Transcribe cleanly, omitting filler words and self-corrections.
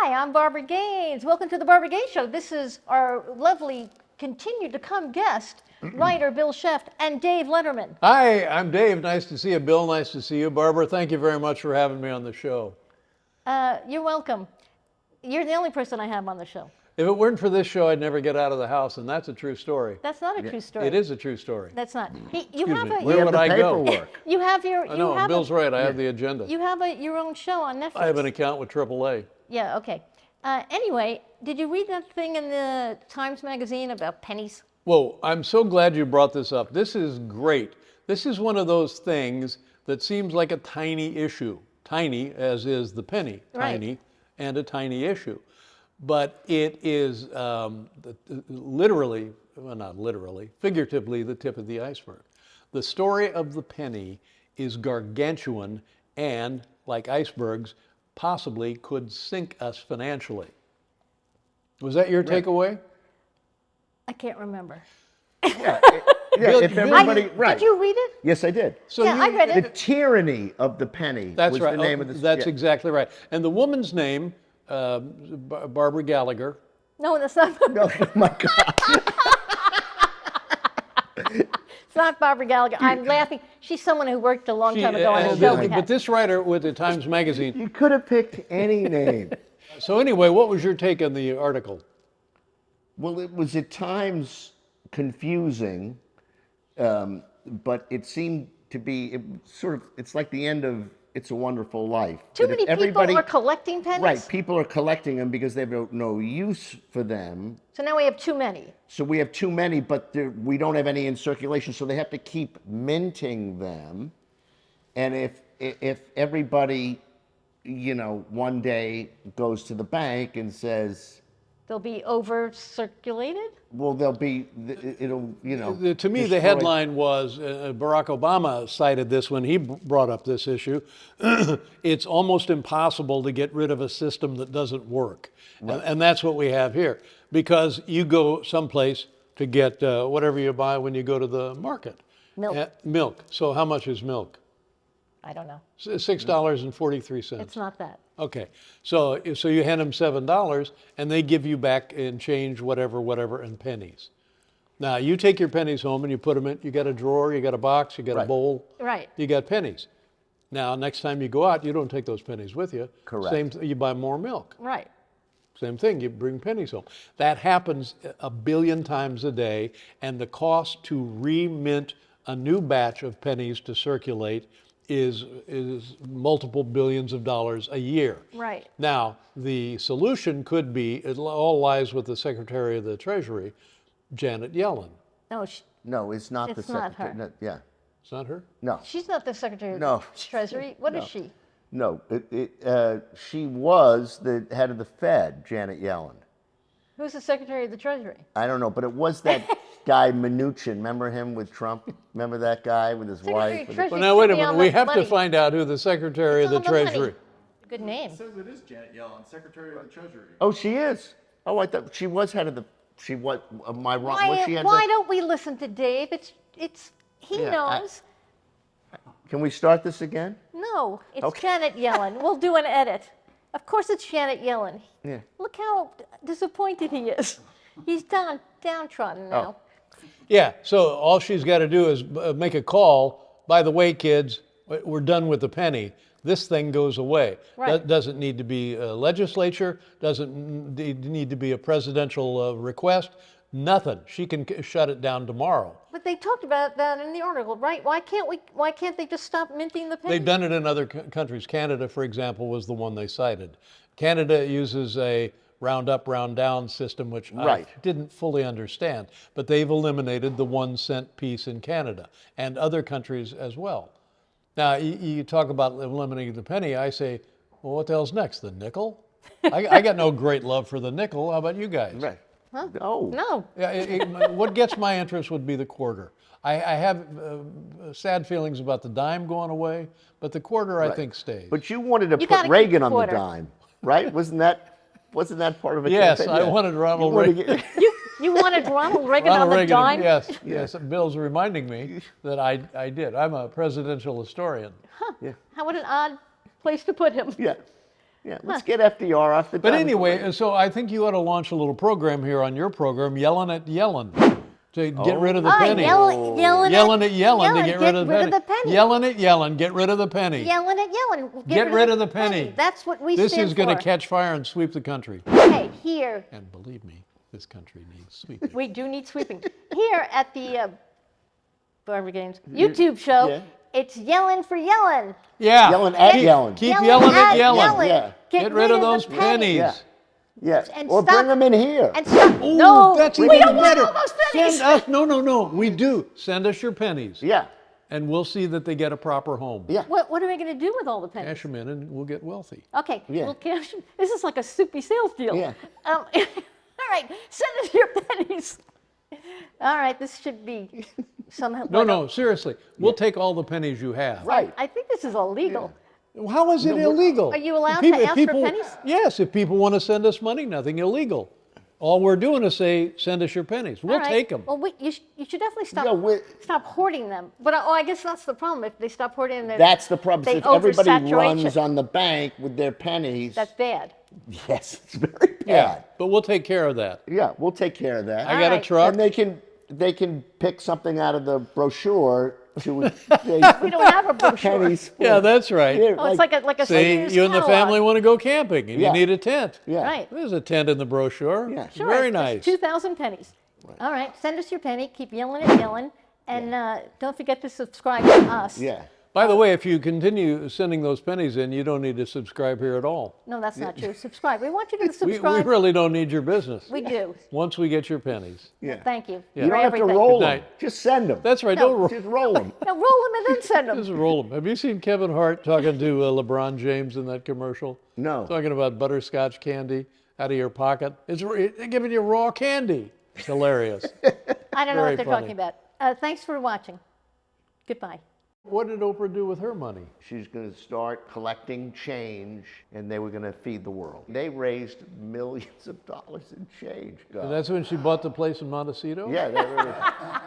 Hi, I'm Barbara Gaines. Welcome to the Barbara Gaines Show. This is our lovely, continue to come guest, writer Bill Scheft and Dave Letterman. Hi, I'm Dave. Nice to see you. Bill, nice to see you. Barbara, thank you very much for having me on the show. You're welcome. You're the only person I have on the show. If it weren't for this show, I'd never get out of the house, and that's a true story. That's not a true story. It is a true story. That's not. Where would I go? You have your. I know, Bill's right. I have the agenda. You have your own show on Netflix. I have an account with AAA. Yeah, okay. Anyway, did you read that thing in the Times Magazine about pennies? Whoa, I'm so glad you brought this up. This is great. This is one of those things that seems like a tiny issue. Tiny, as is the penny. Tiny, and a tiny issue. But it is literally, well, not literally, figuratively, the tip of the iceberg. The story of the penny is gargantuan and, like icebergs, possibly could sink us financially. Was that your takeaway? I can't remember. Yeah, if everybody, right. Did you read it? Yes, I did. So I read it. The tyranny of the penny was the name of the That's exactly right. And the woman's name, Barbara Gallagher. No, that's not. Oh my God. It's not Barbara Gallagher. I'm laughing. She's someone who worked a long time ago on the show. But this writer with the Times Magazine. You could have picked any name. So anyway, what was your take on the article? Well, it was at times confusing, but it seemed to be it's like the end of It's a Wonderful Life. Too many people are collecting pennies? Right, people are collecting them because they have no use for them. So now we have too many. So we have too many, but we don't have any in circulation, so they have to keep minting them. And if everybody, one day goes to the bank and says, they'll be over-circulated? well, To me, the headline was, Barack Obama cited this when he brought up this issue, it's almost impossible to get rid of a system that doesn't work. Right. And that's what we have here. Because you go someplace to get whatever you buy when you go to the market. Milk. Milk. So how much is milk? I don't know. $6.43. It's not that. Okay, so you hand them $7 and they give you back in change, whatever, in pennies. Now you take your pennies home and you put them in, you got a drawer, you got a box, you got a bowl. Right. You got pennies. Now, next time you go out, you don't take those pennies with you. Correct. You buy more milk. Right. Same thing, you bring pennies home. That happens a billion times a day, and the cost to remint a new batch of pennies to circulate is multiple billions of dollars a year. Right. Now, the solution could be, it all lies with the Secretary of the Treasury, Janet Yellen. No, it's not the secretary. Not her. No, yeah. It's not her? No. She's not the Secretary of the Treasury. What is she? No, she was the head of the Fed, Janet Yellen. Who's the Secretary of the Treasury? I don't know, but it was that guy Mnuchin. Remember him with Trump? Remember that guy with his wife? Well, now wait a minute. We have to find out who the Secretary of the Treasury. Good name. It says it is Janet Yellen, Secretary of the Treasury. Oh, she is. Oh, I thought she was head of the. She was. Am I wrong? Why don't we listen to Dave? He knows. Can we start this again? No, it's Janet Yellen. We'll do an edit. Of course it's Janet Yellen. Yeah. Look how disappointed he is. He's downtrodden now. Yeah, so all she's got to do is make a call. By the way, kids, we're done with the penny. This thing goes away. Right. That doesn't need to be a legislature, doesn't need to be a presidential request, nothing. She can shut it down tomorrow. But they talked about that in the article, right? Why can't they just stop minting the pennies? They've done it in other countries. Canada, for example, was the one they cited. Canada uses a round up, round down system, which I didn't fully understand, but they've eliminated the 1 cent piece in Canada and other countries as well. Now, you talk about eliminating the penny, I say, well, what the hell's next, the nickel? I got no great love for the nickel. How about you guys? Right. Huh? No. No. What gets my interest would be the quarter. I have sad feelings about the dime going away, but the quarter I think stays. But you wanted to put Reagan on the dime, right? Wasn't that part of it? Yes, I wanted Ronald Reagan. You wanted Ronald Reagan on the dime? Yes. Bill's reminding me that I did. I'm a presidential historian. Huh. Yeah. What an odd place to put him. Yeah. Yeah, let's get FDR off the. But anyway, so I think you ought to launch a little program here on your program, Yellin at Yellen, to get rid of the penny. Yellin Yellin at Yellen to get rid of the penny. penny. Yellin at Yellen, get rid of the penny. Yellin at Yellin. Get rid of the penny. That's what we This stand is going to for. catch fire and sweep the country. Okay, here. And believe me, this country needs sweeping. We do need sweeping. Here at the Barbara Gaines YouTube show, Yeah. it's Yellin for Yellin. Yeah. Yellin at Yellen. Keep yelling at Yellen. Yellin. Yeah. Get rid of those the pennies. Yeah. Yes. And Or stop- bring them in here. And stop. Ooh, No, that's we even don't want better. all those pennies. Send us, no, we do. Send us your pennies. Yeah. And we'll see that they get a proper home. Yeah. What are we going to do with all the pennies? Cash them in and we'll get wealthy. Okay, Yeah. we'll cash them. This is like a soupy sales deal. Yeah. All right, send us your pennies. All right, this should be somehow. No, seriously. We'll take all the pennies you have. Right. I think this is illegal. How is it illegal? Are you allowed If to ask for pennies? Yes, if people want to send us money, nothing illegal. All we're doing is say, send us your pennies. We'll All right. take them. Well, you should definitely stop Yeah, stop hoarding them. But I guess that's the problem. If they stop hoarding them, That's the problem. They If everybody oversaturate runs you. on the bank with their pennies, that's bad. yes, it's very bad. Yeah, but we'll take care of that. Yeah, we'll take care of that. I got a right. truck. And they can pick something out of the brochure to We don't have a brochure. pennies. Yeah, that's right. Yeah, Oh, it's like a See, Sears you and the catalog. family want to go camping and Yeah. you need a tent. Yeah. Right. There's a tent in the brochure. Yeah. Sure, Very it's nice. 2,000 pennies. All right, send us your penny. Keep yelling at Yellen. And don't forget to subscribe to us. Yeah. By the way, if you continue sending those pennies in, you don't need to subscribe here at all. No, that's not true. Subscribe. We want you to We subscribe. really don't need your business. We do. Once we get your pennies. Yeah. Thank you. You for don't have to everything. roll Good them. night. Just send them. That's right. No. Don't roll. Just roll them. Now roll them and then send them. Just roll them. Have you seen Kevin Hart talking to LeBron James in that commercial? No. Talking about butterscotch candy out of your pocket. They're giving you raw candy. It's hilarious. I don't know Very what they're funny. talking about. Thanks for watching. Goodbye. What did Oprah do with her money? She's going to start collecting change, and they were going to feed the world. They raised millions of dollars in change. And that's when she bought the place in Montecito? Yeah, they were.